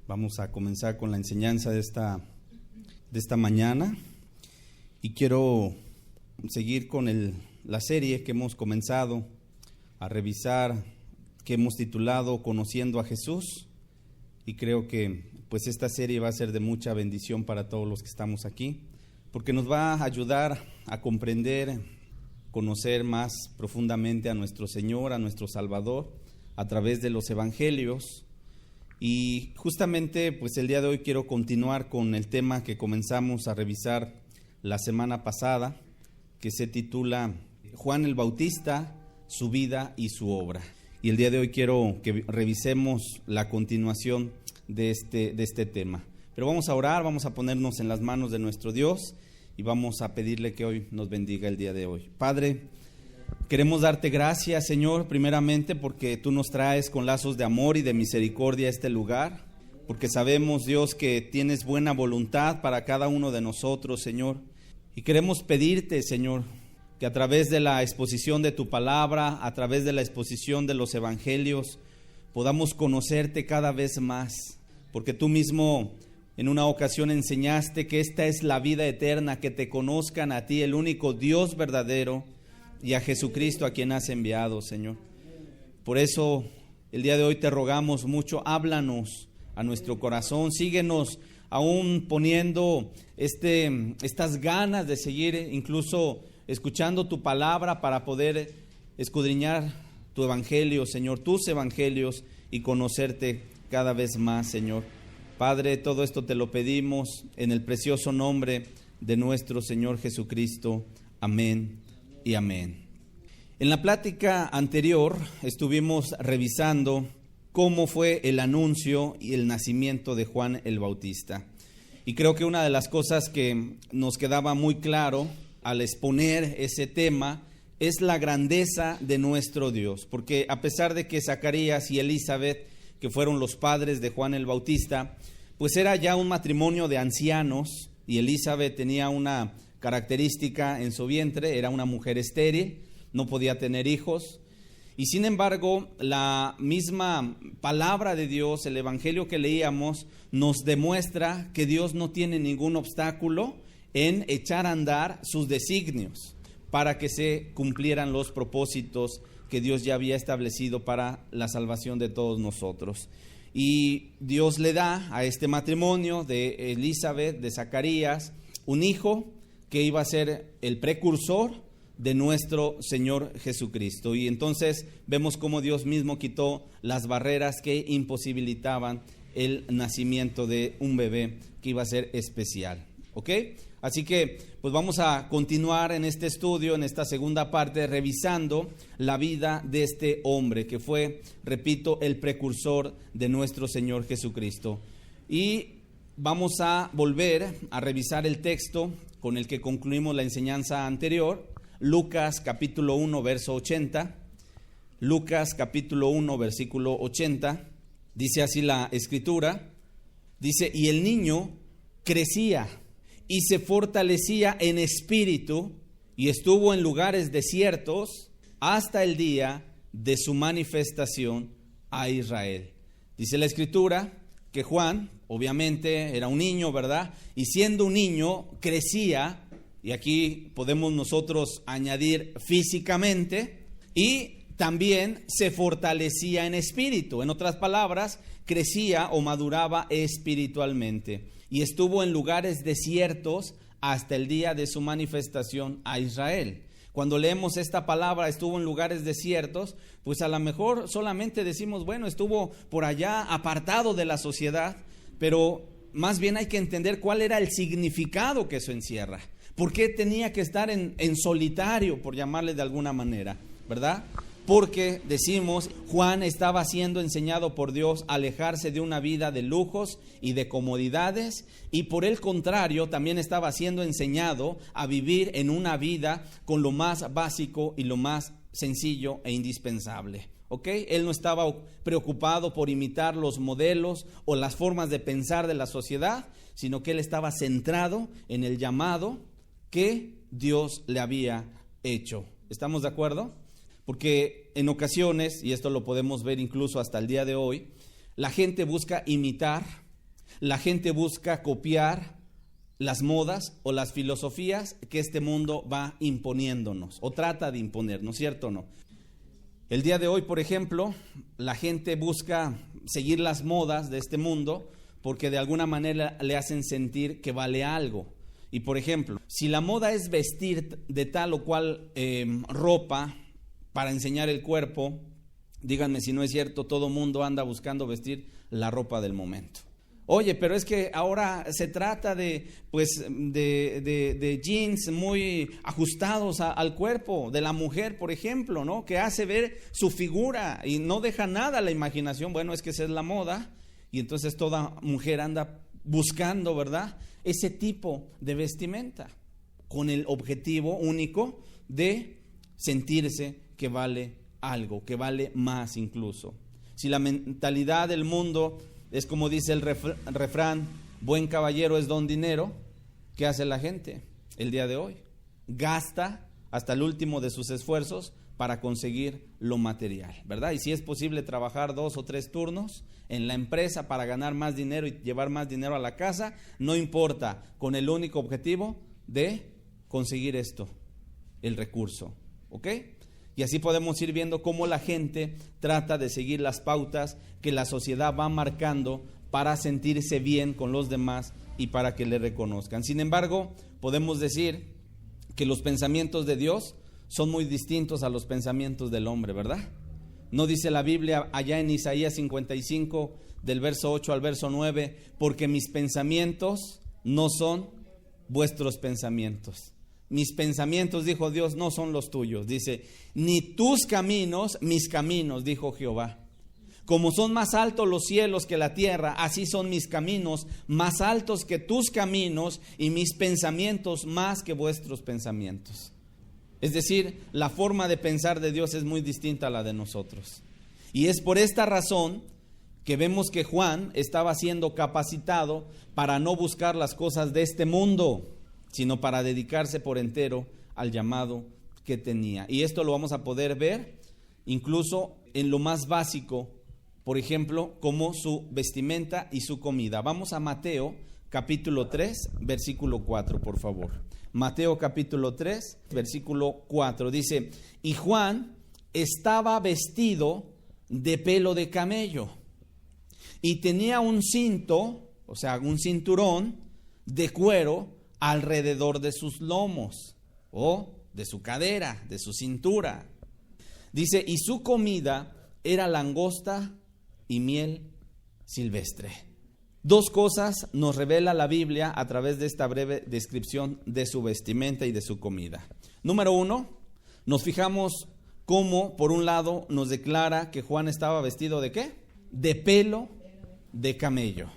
Vamos a comenzar con la enseñanza de esta mañana y quiero seguir con la serie que hemos comenzado a revisar, que hemos titulado Conociendo a Jesús, y creo que pues esta serie va a ser de mucha bendición para todos los que estamos aquí, porque nos va a ayudar a comprender, conocer más profundamente a nuestro Señor, a nuestro Salvador, a través de los evangelios. Y justamente pues el día de hoy quiero continuar con el tema que comenzamos a revisar la semana pasada, que se titula Juan el Bautista, su vida y su obra. Y el día de hoy quiero que revisemos la continuación de este tema. Pero vamos a orar, vamos a ponernos en las manos de nuestro Dios y vamos a pedirle que hoy nos bendiga el día de hoy. Padre, queremos darte gracias, Señor, primeramente porque tú nos traes con lazos de amor y de misericordia a este lugar, porque sabemos, Dios, que tienes buena voluntad para cada uno de nosotros, Señor, y queremos pedirte, Señor, que a través de la exposición de tu palabra, a través de la exposición de los evangelios, podamos conocerte cada vez más, porque tú mismo en una ocasión enseñaste que esta es la vida eterna, que te conozcan a ti, el único Dios verdadero, y a Jesucristo a quien has enviado, Señor. Por eso el día de hoy te rogamos mucho, háblanos a nuestro corazón, síguenos aún poniendo estas ganas de seguir incluso escuchando tu palabra para poder escudriñar tu evangelio, Señor, tus evangelios, y conocerte cada vez más, Señor. Padre, todo esto te lo pedimos en el precioso nombre de nuestro Señor Jesucristo. Amén y amén. En la plática anterior estuvimos revisando cómo fue el anuncio y el nacimiento de Juan el Bautista. Y creo que una de las cosas que nos quedaba muy claro al exponer ese tema es la grandeza de nuestro Dios, porque a pesar de que Zacarías y Elizabeth, que fueron los padres de Juan el Bautista, pues era ya un matrimonio de ancianos, y Elizabeth tenía una característica en su vientre, era una mujer estéril, no podía tener hijos, y sin embargo la misma palabra de Dios, el evangelio que leíamos, nos demuestra que Dios no tiene ningún obstáculo en echar a andar sus designios para que se cumplieran los propósitos que Dios ya había establecido para la salvación de todos nosotros. Y Dios le da a este matrimonio de Elizabeth, de Zacarías, un hijo que iba a ser el precursor de nuestro Señor Jesucristo. Y entonces vemos cómo Dios mismo quitó las barreras que imposibilitaban el nacimiento de un bebé que iba a ser especial. ¿Ok? Así que pues vamos a continuar en este estudio, en esta segunda parte, revisando la vida de este hombre que fue, repito, el precursor de nuestro Señor Jesucristo. Y vamos a volver a revisar el texto con el que concluimos la enseñanza anterior, Lucas capítulo 1, verso 80. Lucas capítulo 1, versículo 80, dice así la escritura, dice, y el niño crecía y se fortalecía en espíritu y estuvo en lugares desiertos hasta el día de su manifestación a Israel. Dice la escritura que Juan, obviamente, era un niño, ¿verdad? Y siendo un niño, crecía, y aquí podemos nosotros añadir físicamente, y también se fortalecía en espíritu. En otras palabras, crecía o maduraba espiritualmente. Y estuvo en lugares desiertos hasta el día de su manifestación a Israel. Cuando leemos esta palabra, estuvo en lugares desiertos, pues a lo mejor solamente decimos, bueno, estuvo por allá apartado de la sociedad, pero más bien hay que entender cuál era el significado que eso encierra. ¿Por qué tenía que estar en solitario, por llamarle de alguna manera, verdad? Porque decimos, Juan estaba siendo enseñado por Dios a alejarse de una vida de lujos y de comodidades, y por el contrario también estaba siendo enseñado a vivir en una vida con lo más básico y lo más sencillo e indispensable. ¿Ok? Él no estaba preocupado por imitar los modelos o las formas de pensar de la sociedad, sino que él estaba centrado en el llamado que Dios le había hecho. ¿Estamos de acuerdo? Porque en ocasiones, y esto lo podemos ver incluso hasta el día de hoy, la gente busca imitar La gente busca copiar las modas o las filosofías que este mundo va imponiéndonos o trata de imponernos, ¿cierto o no? El día de hoy, por ejemplo, la gente busca seguir las modas de este mundo porque de alguna manera le hacen sentir que vale algo. Y por ejemplo, si la moda es vestir de tal o cual ropa para enseñar el cuerpo, díganme si no es cierto, todo mundo anda buscando vestir la ropa del momento. Oye, pero es que ahora se trata de jeans muy ajustados al cuerpo de la mujer, por ejemplo, ¿no? Que hace ver su figura y no deja nada a la imaginación. Bueno, es que esa es la moda y entonces toda mujer anda buscando, ¿verdad?, ese tipo de vestimenta con el objetivo único de sentirse que vale algo, que vale más incluso. Si la mentalidad del mundo es como dice el refrán, buen caballero es don dinero, ¿qué hace la gente el día de hoy? Gasta hasta el último de sus esfuerzos para conseguir lo material, ¿verdad? Y si es posible trabajar 2 o 3 turnos en la empresa para ganar más dinero y llevar más dinero a la casa, no importa, con el único objetivo de conseguir esto, el recurso, ¿ok? Y así podemos ir viendo cómo la gente trata de seguir las pautas que la sociedad va marcando para sentirse bien con los demás y para que le reconozcan. Sin embargo, podemos decir que los pensamientos de Dios son muy distintos a los pensamientos del hombre, ¿verdad? ¿No dice la Biblia allá en Isaías 55, del verso 8 al verso 9, porque mis pensamientos no son vuestros pensamientos? Mis pensamientos, dijo Dios, no son los tuyos. Dice, ni tus caminos, mis caminos, dijo Jehová. Como son más altos los cielos que la tierra, así son mis caminos más altos que tus caminos y mis pensamientos más que vuestros pensamientos. Es decir, la forma de pensar de Dios es muy distinta a la de nosotros. Y es por esta razón que vemos que Juan estaba siendo capacitado para no buscar las cosas de este mundo, sino para dedicarse por entero al llamado que tenía. Y esto lo vamos a poder ver incluso en lo más básico, por ejemplo, como su vestimenta y su comida. Vamos a Mateo capítulo 3, versículo 4, por favor. Mateo capítulo 3, versículo 4, dice, y Juan estaba vestido de pelo de camello y tenía un cinto, o sea, un cinturón de cuero alrededor de sus lomos o de su cadera, de su cintura. Dice, y su comida era langosta y miel silvestre. Dos cosas nos revela la Biblia a través de esta breve descripción de su vestimenta y de su comida. Número 1, nos fijamos cómo, por un lado, nos declara que Juan estaba vestido ¿de qué? De pelo de camello,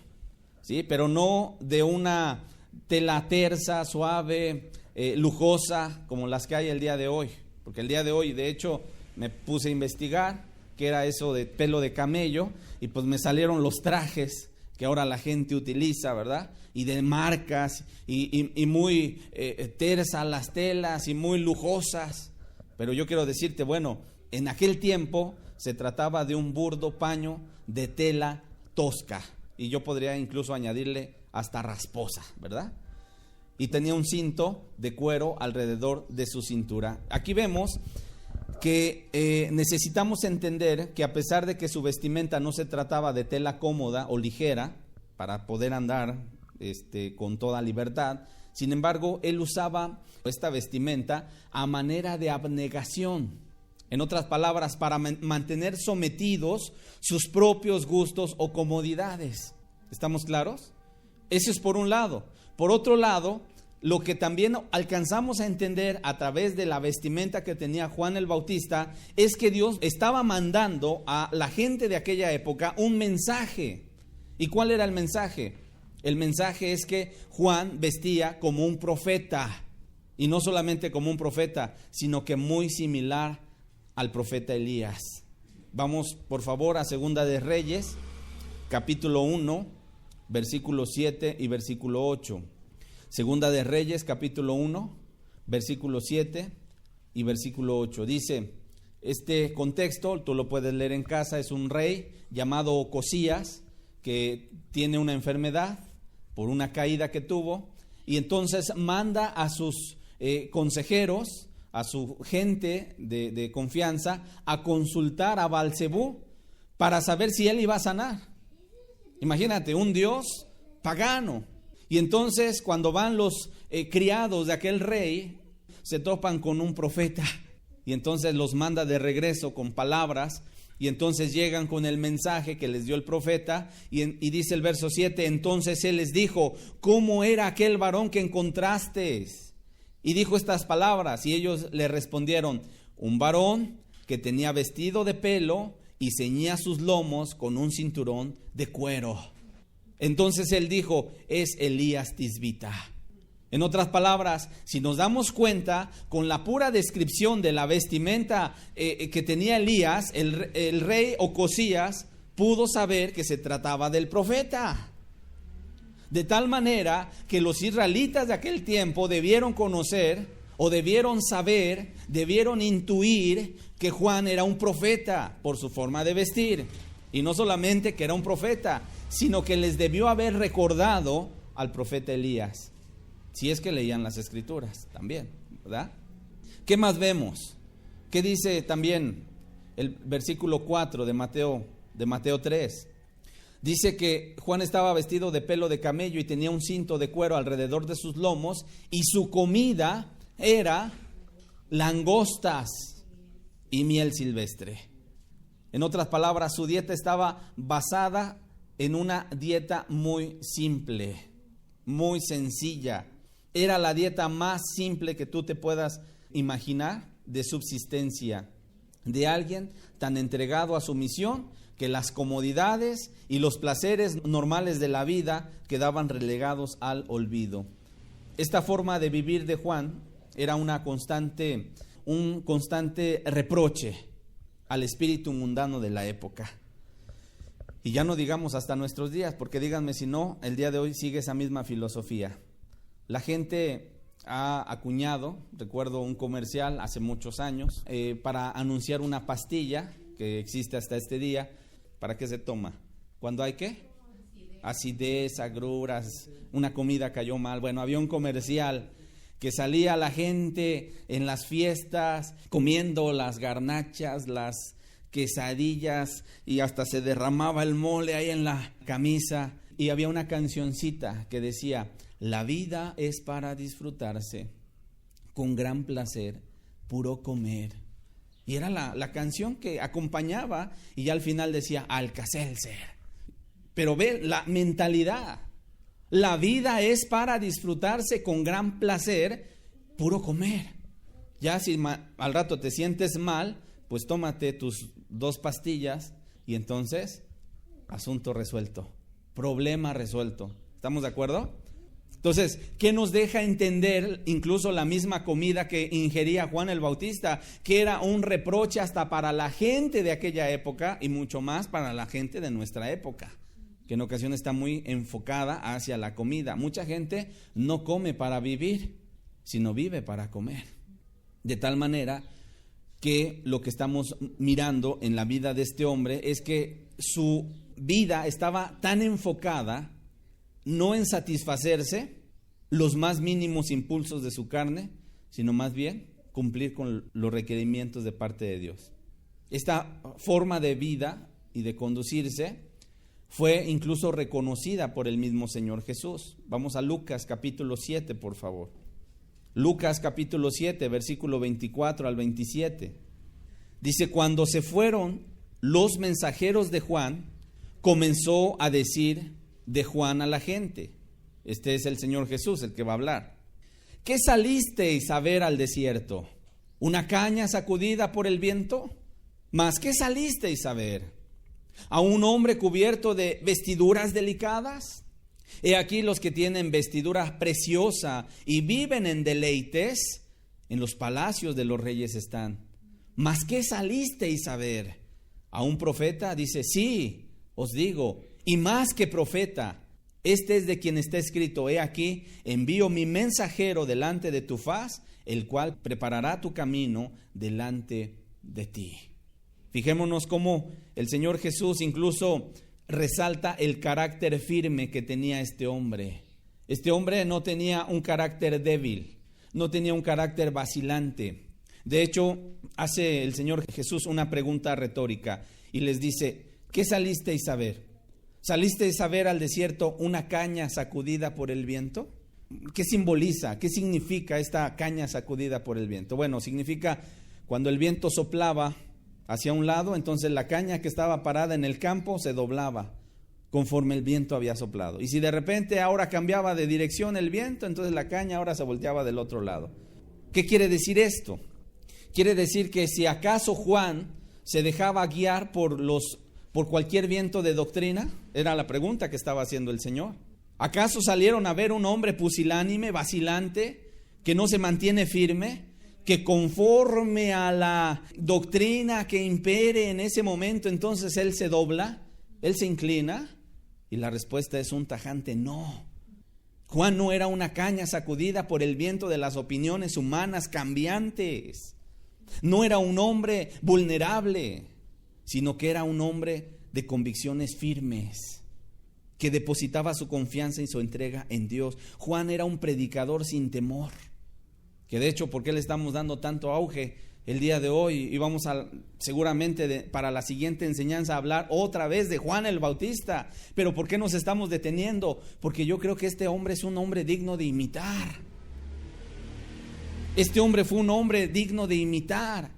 ¿sí? Pero no de una tela tersa, suave, lujosa, como las que hay el día de hoy. Porque el día de hoy, de hecho, me puse a investigar qué era eso de pelo de camello y pues me salieron los trajes que ahora la gente utiliza, ¿verdad? Y de marcas y muy tersas las telas y muy lujosas. Pero yo quiero decirte, bueno, en aquel tiempo se trataba de un burdo paño de tela tosca. Y yo podría incluso añadirle hasta rasposa, ¿verdad? Y tenía un cinto de cuero alrededor de su cintura. Aquí vemos que necesitamos entender que a pesar de que su vestimenta no se trataba de tela cómoda o ligera para poder andar con toda libertad, sin embargo, él usaba esta vestimenta a manera de abnegación. En otras palabras, para mantener sometidos sus propios gustos o comodidades. ¿Estamos claros? Eso es por un lado. Por otro lado, lo que también alcanzamos a entender a través de la vestimenta que tenía Juan el Bautista es que Dios estaba mandando a la gente de aquella época un mensaje. ¿Y cuál era el mensaje? El mensaje es que Juan vestía como un profeta, y no solamente como un profeta, sino que muy similar al profeta Elías. Vamos por favor a Segunda de Reyes, capítulo 1, versículo 7 y versículo 8. Segunda de Reyes, capítulo 1, versículo 7 y versículo 8. Dice, este contexto, tú lo puedes leer en casa, es un rey llamado Ocosías, que tiene una enfermedad por una caída que tuvo, y entonces manda a sus consejeros, a su gente de confianza, a consultar a Baal-zebú para saber si él iba a sanar. Imagínate, un dios pagano. Y entonces cuando van los criados de aquel rey, se topan con un profeta, y entonces los manda de regreso con palabras, y entonces llegan con el mensaje que les dio el profeta, y dice el verso 7, entonces él les dijo, ¿cómo era aquel varón que encontrasteis? Y dijo estas palabras, y ellos le respondieron, un varón que tenía vestido de pelo y ceñía sus lomos con un cinturón de cuero. Entonces él dijo, es Elías Tisbita. En otras palabras, si nos damos cuenta, con la pura descripción de la vestimenta que tenía Elías, el rey Ocosías pudo saber que se trataba del profeta. De tal manera que los israelitas de aquel tiempo debieron conocer, o debieron saber, debieron intuir que Juan era un profeta por su forma de vestir. Y no solamente que era un profeta, sino que les debió haber recordado al profeta Elías. Si es que leían las escrituras también, ¿verdad? ¿Qué más vemos? ¿Qué dice también el versículo 4 de Mateo 3? Dice que Juan estaba vestido de pelo de camello y tenía un cinto de cuero alrededor de sus lomos, y su comida era langostas y miel silvestre. En otras palabras, su dieta estaba basada en una dieta muy simple, muy sencilla. Era la dieta más simple que tú te puedas imaginar de subsistencia, de alguien tan entregado a su misión que las comodidades y los placeres normales de la vida quedaban relegados al olvido. Esta forma de vivir de Juan era un constante reproche al espíritu mundano de la época. Y ya no digamos hasta nuestros días, porque díganme si no, el día de hoy sigue esa misma filosofía. La gente ha acuñado, recuerdo un comercial hace muchos años, para anunciar una pastilla que existe hasta este día. ¿Para qué se toma? ¿Cuándo hay qué? Acidez, agruras, una comida cayó mal. Bueno, había un comercial que salía la gente en las fiestas comiendo las garnachas, las quesadillas, y hasta se derramaba el mole ahí en la camisa, y había una cancioncita que decía: la vida es para disfrutarse, con gran placer, puro comer. Y era la canción que acompañaba, y ya al final decía Alka-Seltzer. Pero ve la mentalidad. La vida es para disfrutarse con gran placer, puro comer. Ya si al rato te sientes mal, pues tómate tus 2 pastillas y entonces asunto resuelto, problema resuelto. ¿Estamos de acuerdo? Entonces, ¿qué nos deja entender incluso la misma comida que ingería Juan el Bautista? Que era un reproche hasta para la gente de aquella época y mucho más para la gente de nuestra época, que en ocasiones está muy enfocada hacia la comida. Mucha gente no come para vivir, sino vive para comer. De tal manera que lo que estamos mirando en la vida de este hombre es que su vida estaba tan enfocada no en satisfacerse los más mínimos impulsos de su carne, sino más bien cumplir con los requerimientos de parte de Dios. Esta forma de vida y de conducirse fue incluso reconocida por el mismo Señor Jesús. Vamos a Lucas capítulo 7, por favor. Lucas capítulo 7, versículo 24 al 27. Dice: cuando se fueron los mensajeros de Juan, comenzó a decir de Juan a la gente. Este es el Señor Jesús el que va a hablar. ¿Qué salisteis a ver al desierto? ¿Una caña sacudida por el viento? ¿Mas qué salisteis a ver? ¿A un hombre cubierto de vestiduras delicadas? He aquí los que tienen vestidura preciosa y viven en deleites, en los palacios de los reyes están. ¿Mas qué salisteis a ver? ¿A un profeta? Dice: sí, os digo, y más que profeta. Este es de quien está escrito: he aquí, envío mi mensajero delante de tu faz, el cual preparará tu camino delante de ti. Fijémonos cómo el Señor Jesús incluso resalta el carácter firme que tenía este hombre. Este hombre no tenía un carácter débil, no tenía un carácter vacilante. De hecho, hace el Señor Jesús una pregunta retórica y les dice: ¿qué salisteis a ver? ¿Salisteis a ver al desierto una caña sacudida por el viento? ¿Qué simboliza? ¿Qué significa esta caña sacudida por el viento? Bueno, significa cuando el viento soplaba hacia un lado, entonces la caña que estaba parada en el campo se doblaba conforme el viento había soplado. Y si de repente ahora cambiaba de dirección el viento, entonces la caña ahora se volteaba del otro lado. ¿Qué quiere decir esto? Quiere decir que si acaso Juan se dejaba guiar por cualquier viento de doctrina, era la pregunta que estaba haciendo el Señor. ¿Acaso salieron a ver un hombre pusilánime, vacilante, que no se mantiene firme, que conforme a la doctrina que impere en ese momento, entonces él se dobla, él se inclina? Y la respuesta es un tajante no. Juan no era una caña sacudida por el viento de las opiniones humanas cambiantes. No era un hombre vulnerable, sino que era un hombre de convicciones firmes, que depositaba su confianza y su entrega en Dios. Juan era un predicador sin temor, que de hecho, ¿por qué le estamos dando tanto auge el día de hoy? Y vamos a seguramente para la siguiente enseñanza a hablar otra vez de Juan el Bautista. Pero ¿por qué nos estamos deteniendo? Porque yo creo que este hombre es un hombre digno de imitar. Este hombre fue un hombre digno de imitar.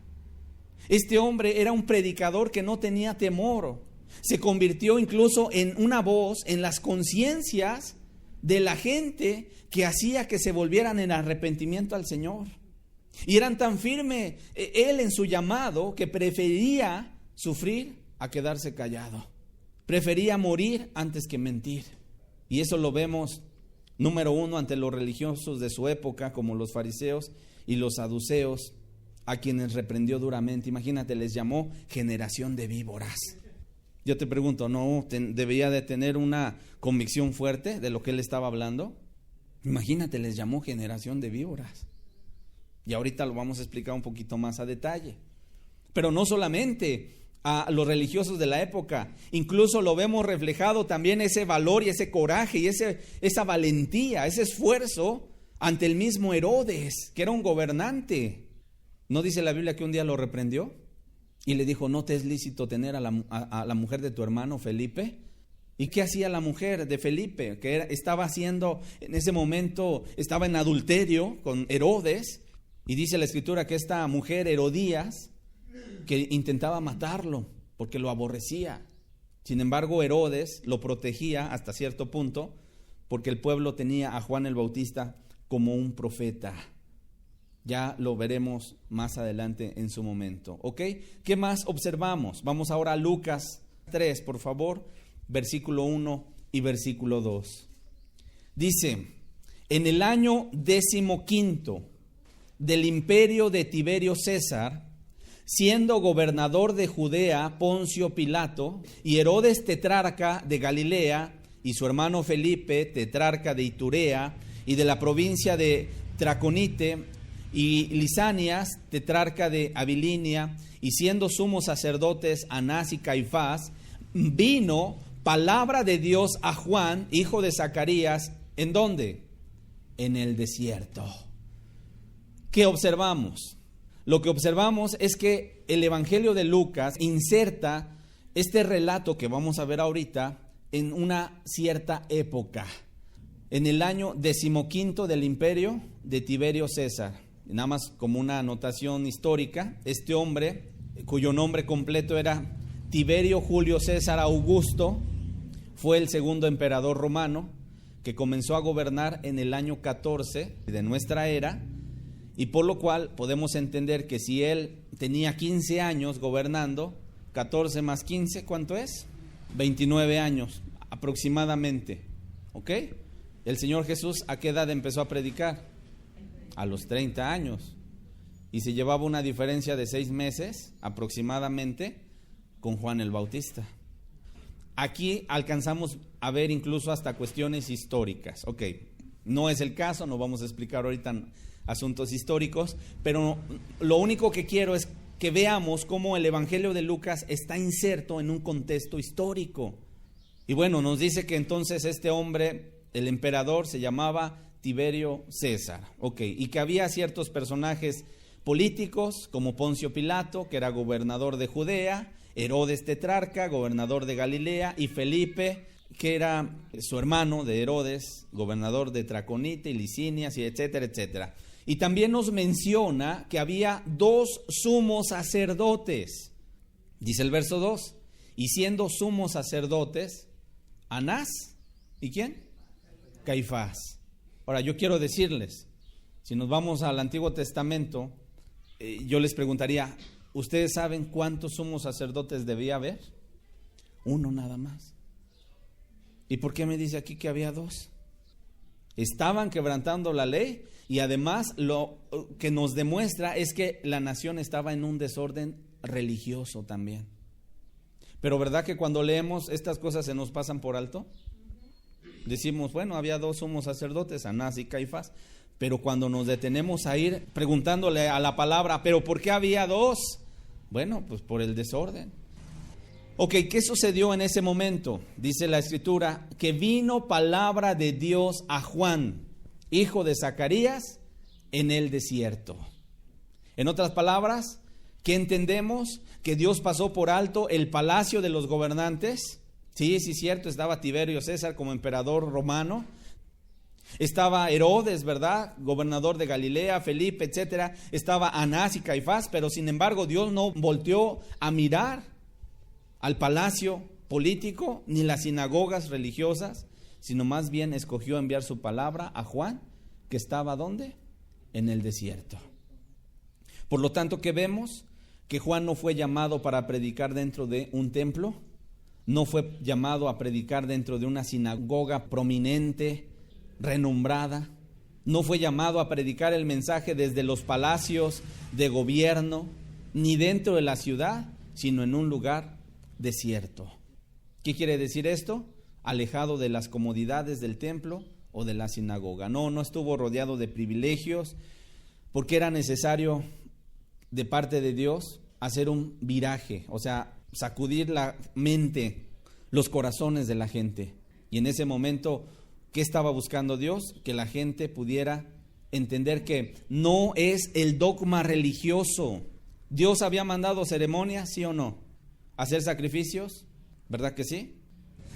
Este hombre era un predicador que no tenía temor. Se convirtió incluso en una voz en las conciencias de la gente que hacía que se volvieran en arrepentimiento al Señor. Y eran tan firmes él en su llamado que prefería sufrir a quedarse callado. Prefería morir antes que mentir. Y eso lo vemos, número uno, ante los religiosos de su época, como los fariseos y los saduceos, a quienes reprendió duramente. Imagínate, les llamó generación de víboras. Yo te pregunto, ¿no debía de tener una convicción fuerte de lo que él estaba hablando? Imagínate, les llamó generación de víboras. Y ahorita lo vamos a explicar un poquito más a detalle. Pero no solamente a los religiosos de la época, incluso lo vemos reflejado también ese valor y ese coraje y esa valentía, ese esfuerzo ante el mismo Herodes, que era un gobernante. ¿No dice la Biblia que un día lo reprendió? Y le dijo: ¿no te es lícito tener a la mujer de tu hermano Felipe? ¿Y qué hacía la mujer de Felipe? Que estaba haciendo, en ese momento, estaba en adulterio con Herodes. Y dice la Escritura que esta mujer, Herodías, que intentaba matarlo porque lo aborrecía. Sin embargo, Herodes lo protegía hasta cierto punto, porque el pueblo tenía a Juan el Bautista como un profeta. Ya lo veremos más adelante en su momento. ¿Ok? ¿Qué más observamos? Vamos ahora a Lucas 3, por favor, versículo 1 y versículo 2. Dice: en el año 15 del imperio de Tiberio César, siendo gobernador de Judea Poncio Pilato, y Herodes tetrarca de Galilea, y su hermano Felipe tetrarca de Iturea y de la provincia de Traconite, y Lisanias tetrarca de Abilinia, y siendo sumos sacerdotes Anás y Caifás, vino palabra de Dios a Juan, hijo de Zacarías. ¿En dónde? En el desierto. ¿Qué observamos? Lo que observamos es que el Evangelio de Lucas inserta este relato que vamos a ver ahorita en una cierta época, en el año 15 del imperio de Tiberio César. Nada más como una anotación histórica, este hombre, cuyo nombre completo era Tiberio Julio César Augusto, fue el segundo emperador romano que comenzó a gobernar en el año 14 de nuestra era, y por lo cual podemos entender que si él tenía 15 años gobernando, 14 más 15, ¿cuánto es? 29 años aproximadamente. ¿Ok? El Señor Jesús, ¿a qué edad empezó a predicar? A los 30 años. Y se llevaba una diferencia de 6 meses aproximadamente con Juan el Bautista. Aquí alcanzamos a ver incluso hasta cuestiones históricas. Ok, no es el caso, no vamos a explicar ahorita asuntos históricos, pero lo único que quiero es que veamos cómo el Evangelio de Lucas está inserto en un contexto histórico. Y bueno, nos dice que entonces este hombre, el emperador, se llamaba Tiberio César. Ok, y que había ciertos personajes políticos como Poncio Pilato, que era gobernador de Judea, Herodes tetrarca, gobernador de Galilea, y Felipe, que era su hermano de Herodes, gobernador de Traconite y Licinia, y etcétera, etcétera. Y también nos menciona que había 2 sumos sacerdotes. Dice el verso 2, y siendo sumos sacerdotes, Anás, ¿y quién? Caifás. Ahora, yo quiero decirles, si nos vamos al Antiguo Testamento, yo les preguntaría, ¿ustedes saben cuántos sumos sacerdotes debía haber? 1 nada más. ¿Y por qué me dice aquí que había 2? Estaban quebrantando la ley y además lo que nos demuestra es que la nación estaba en un desorden religioso también. Pero ¿verdad que cuando leemos estas cosas se nos pasan por alto? Decimos, bueno, había 2 sumos sacerdotes, Anás y Caifás, pero cuando nos detenemos a ir preguntándole a la palabra, ¿pero por qué había 2? Bueno, pues por el desorden. Ok, ¿qué sucedió en ese momento? Dice la Escritura, que vino palabra de Dios a Juan, hijo de Zacarías, en el desierto. En otras palabras, ¿qué entendemos? Que Dios pasó por alto el palacio de los gobernantes. Sí, cierto, estaba Tiberio César como emperador romano. Estaba Herodes, ¿verdad? Gobernador de Galilea, Felipe, etcétera. Estaba Anás y Caifás, pero sin embargo Dios no volteó a mirar al palacio político ni las sinagogas religiosas, sino más bien escogió enviar su palabra a Juan, que estaba ¿dónde? En el desierto. Por lo tanto, ¿qué vemos? Que Juan no fue llamado para predicar dentro de un templo, no fue llamado a predicar dentro de una sinagoga prominente, renombrada, no fue llamado a predicar el mensaje desde los palacios de gobierno, ni dentro de la ciudad, sino en un lugar desierto. ¿Qué quiere decir esto? Alejado de las comodidades del templo o de la sinagoga. No estuvo rodeado de privilegios, porque era necesario de parte de Dios hacer un viraje, o sea, sacudir la mente, los corazones de la gente. Y en ese momento, ¿qué estaba buscando Dios? Que la gente pudiera entender que no es el dogma religioso. Dios había mandado ceremonias, ¿sí o no? Hacer sacrificios, ¿verdad que sí?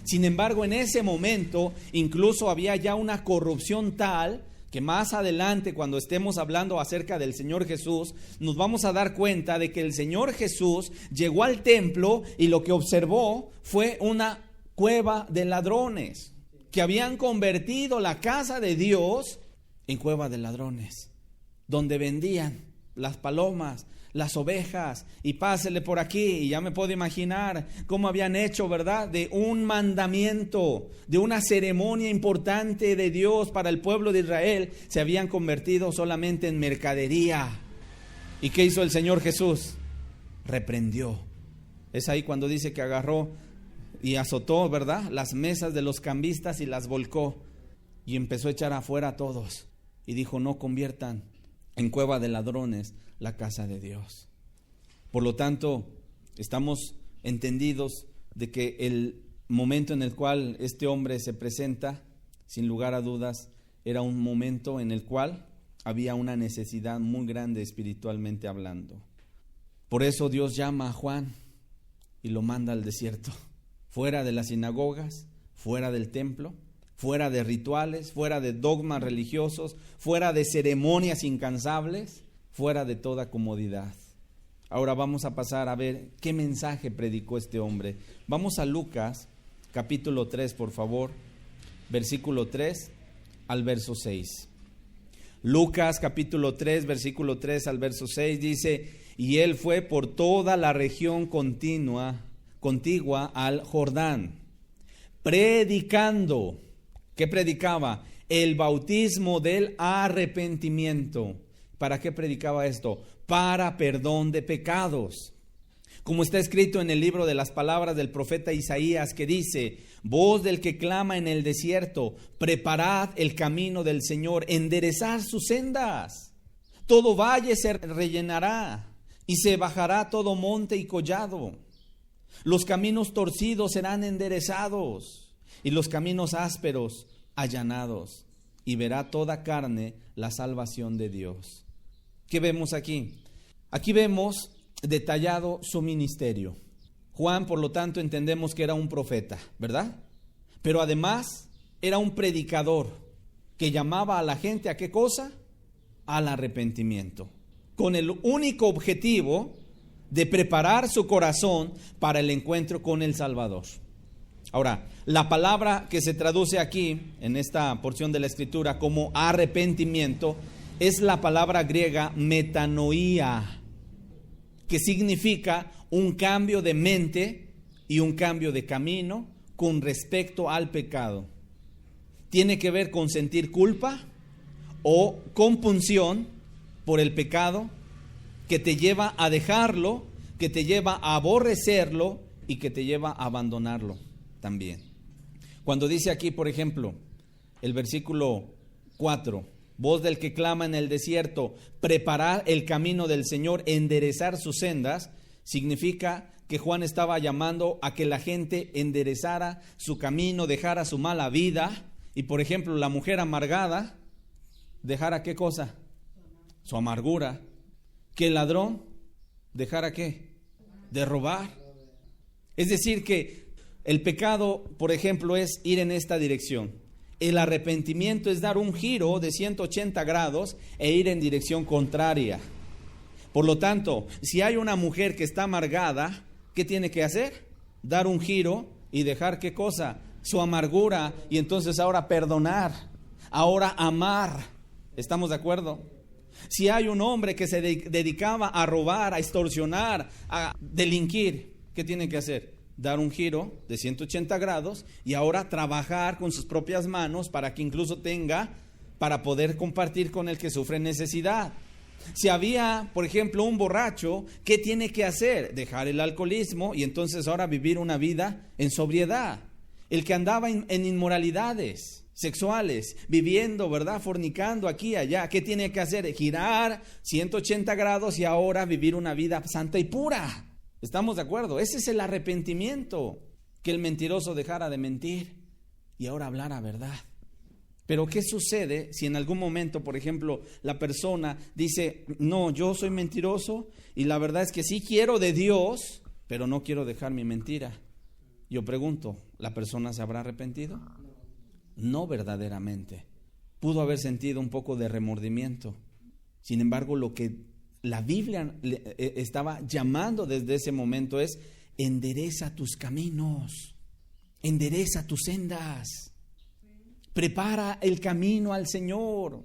Sin embargo, en ese momento incluso había ya una corrupción tal que más adelante, cuando estemos hablando acerca del Señor Jesús, nos vamos a dar cuenta de que el Señor Jesús llegó al templo y lo que observó fue una cueva de ladrones, que habían convertido la casa de Dios en cueva de ladrones, donde vendían las palomas, las ovejas, y pásele por aquí, y ya me puedo imaginar cómo habían hecho, ¿verdad?, de un mandamiento, de una ceremonia importante de Dios para el pueblo de Israel, se habían convertido solamente en mercadería. ¿Y qué hizo el Señor Jesús? Reprendió. Es ahí cuando dice que agarró y azotó, ¿verdad?, las mesas de los cambistas y las volcó, y empezó a echar afuera a todos, y dijo, no conviertan en cueva de ladrones la casa de Dios. Por lo tanto, estamos entendidos de que el momento en el cual este hombre se presenta, sin lugar a dudas, era un momento en el cual había una necesidad muy grande espiritualmente hablando. Por eso Dios llama a Juan y lo manda al desierto, fuera de las sinagogas, fuera del templo, fuera de rituales, fuera de dogmas religiosos, fuera de ceremonias incansables, fuera de toda comodidad. Ahora vamos a pasar a ver qué mensaje predicó este hombre. Vamos a Lucas capítulo 3, por favor, versículo 3 al verso 6. Lucas capítulo 3, versículo 3 al verso 6 dice, y él fue por toda la región contigua al Jordán, predicando. ¿Qué predicaba? El bautismo del arrepentimiento. ¿Para qué predicaba esto? Para perdón de pecados. Como está escrito en el libro de las palabras del profeta Isaías, que dice, voz del que clama en el desierto, preparad el camino del Señor, enderezad sus sendas. Todo valle se rellenará y se bajará todo monte y collado. Los caminos torcidos serán enderezados y los caminos ásperos allanados, y verá toda carne la salvación de Dios. ¿Qué vemos aquí? Aquí vemos detallado su ministerio. Juan, por lo tanto, entendemos que era un profeta, ¿verdad? Pero además era un predicador que llamaba a la gente ¿a qué cosa? Al arrepentimiento, con el único objetivo de preparar su corazón para el encuentro con el Salvador. Ahora, la palabra que se traduce aquí, en esta porción de la Escritura, como arrepentimiento, es la palabra griega metanoía, que significa un cambio de mente y un cambio de camino con respecto al pecado. Tiene que ver con sentir culpa o compunción por el pecado, que te lleva a dejarlo, que te lleva a aborrecerlo y que te lleva a abandonarlo también. Cuando dice aquí, por ejemplo, el versículo 4, voz del que clama en el desierto, preparar el camino del Señor, enderezar sus sendas, significa que Juan estaba llamando a que la gente enderezara su camino, dejara su mala vida. Y por ejemplo, la mujer amargada, dejara ¿qué cosa? Su amargura. Que el ladrón dejara ¿qué? De robar. Es decir, que el pecado, por ejemplo, es ir en esta dirección. El arrepentimiento es dar un giro de 180 grados e ir en dirección contraria. Por lo tanto, si hay una mujer que está amargada, ¿qué tiene que hacer? Dar un giro y dejar ¿qué cosa? Su amargura, y entonces ahora perdonar, ahora amar. ¿Estamos de acuerdo? Si hay un hombre que se dedicaba a robar, a extorsionar, a delinquir, ¿qué tiene que hacer? Dar un giro de 180 grados y ahora trabajar con sus propias manos para que incluso tenga para poder compartir con el que sufre necesidad. Si había, por ejemplo, un borracho, ¿qué tiene que hacer? Dejar el alcoholismo y entonces ahora vivir una vida en sobriedad. El que andaba en inmoralidades sexuales, viviendo, ¿verdad? Fornicando aquí y allá, ¿qué tiene que hacer? Girar 180 grados y ahora vivir una vida santa y pura. ¿Estamos de acuerdo? Ese es el arrepentimiento, que el mentiroso dejara de mentir y ahora hablara verdad. Pero ¿qué sucede si en algún momento, por ejemplo, la persona dice, no, yo soy mentiroso y la verdad es que sí quiero de Dios, pero no quiero dejar mi mentira? Yo pregunto, ¿la persona se habrá arrepentido? No verdaderamente. Pudo haber sentido un poco de remordimiento. Sin embargo, lo que la Biblia estaba llamando desde ese momento es: endereza tus caminos, endereza tus sendas, prepara el camino al Señor.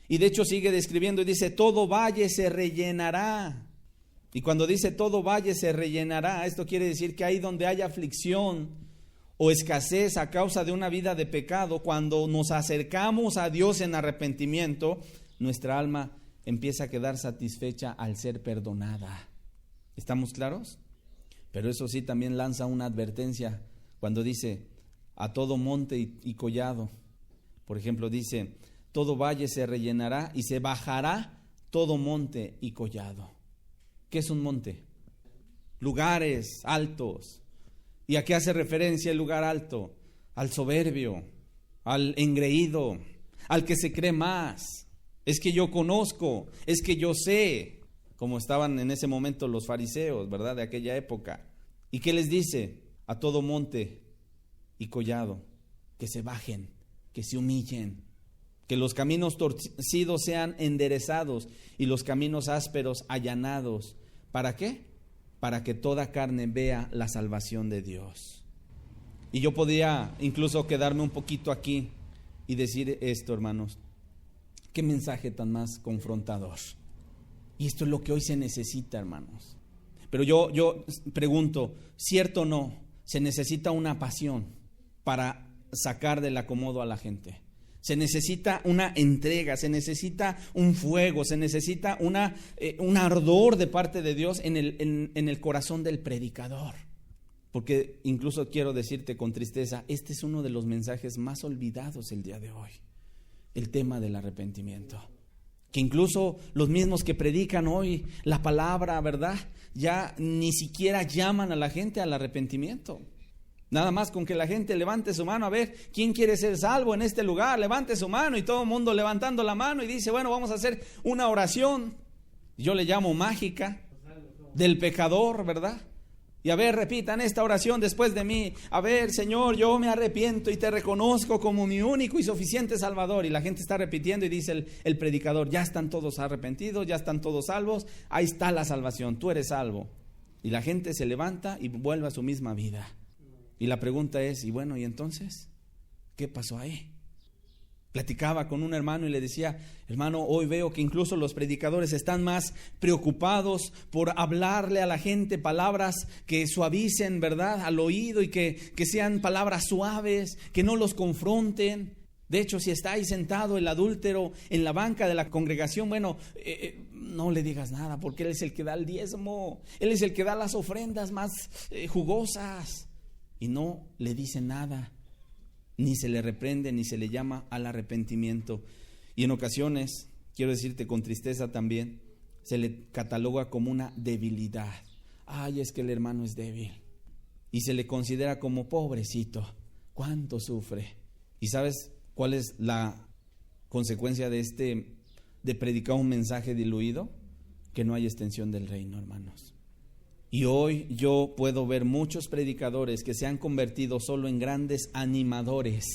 Y de hecho sigue describiendo y dice: todo valle se rellenará. Y cuando dice todo valle se rellenará, esto quiere decir que ahí donde haya aflicción o escasez a causa de una vida de pecado, cuando nos acercamos a Dios en arrepentimiento, nuestra alma empieza a quedar satisfecha al ser perdonada. ¿Estamos claros? Pero eso sí también lanza una advertencia cuando dice a todo monte y collado. Por ejemplo, dice: todo valle se rellenará y se bajará todo monte y collado. ¿Qué es un monte? Lugares altos. ¿Y a qué hace referencia el lugar alto? Al soberbio, al engreído, al que se cree más. Es que yo conozco, es que yo sé, como estaban en ese momento los fariseos, ¿verdad? De aquella época. ¿Y qué les dice? A todo monte y collado, que se bajen, que se humillen, que los caminos torcidos sean enderezados y los caminos ásperos allanados. ¿Para qué? Para que toda carne vea la salvación de Dios. Y yo podría incluso quedarme un poquito aquí y decir esto, hermanos: qué mensaje tan más confrontador. Y esto es lo que hoy se necesita, hermanos. Pero yo pregunto, ¿cierto o no? Se necesita una pasión para sacar del acomodo a la gente. Se necesita una entrega, se necesita un fuego, se necesita un ardor de parte de Dios en el corazón del predicador. Porque incluso quiero decirte con tristeza, este es uno de los mensajes más olvidados el día de hoy, el tema del arrepentimiento. que incluso los mismos que predican hoy la palabra, ¿verdad?, ya ni siquiera llaman a la gente al arrepentimiento. Nada más con que la gente levante su mano, a ver, ¿quién quiere ser salvo en este lugar? Levante su mano, y todo el mundo levantando la mano y dice, bueno, vamos a hacer una oración, yo le llamo mágica, del pecador, ¿verdad? Y a ver, repitan esta oración después de mí. A ver, Señor, yo me arrepiento y te reconozco como mi único y suficiente Salvador. Y la gente está repitiendo y dice el predicador, ya están todos arrepentidos, ya están todos salvos, ahí está la salvación, tú eres salvo. Y la gente se levanta y vuelve a su misma vida. Y la pregunta es, y bueno, ¿y entonces? ¿Qué pasó ahí? Platicaba con un hermano y le decía, hermano, hoy veo que incluso los predicadores están más preocupados por hablarle a la gente palabras que suavicen, ¿verdad?, al oído, y que sean palabras suaves, que no los confronten. De hecho, si está ahí sentado el adúltero en la banca de la congregación, bueno, no le digas nada, porque él es el que da el diezmo, él es el que da las ofrendas más jugosas, y no le dice nada. Ni se le reprende, ni se le llama al arrepentimiento. Y en ocasiones, quiero decirte con tristeza también, se le cataloga como una debilidad. Ay, es que el hermano es débil. Y se le considera como pobrecito. ¿Cuánto sufre? ¿Y sabes cuál es la consecuencia de predicar un mensaje diluido? Que no hay extensión del reino, hermanos. Y hoy yo puedo ver muchos predicadores que se han convertido solo en grandes animadores,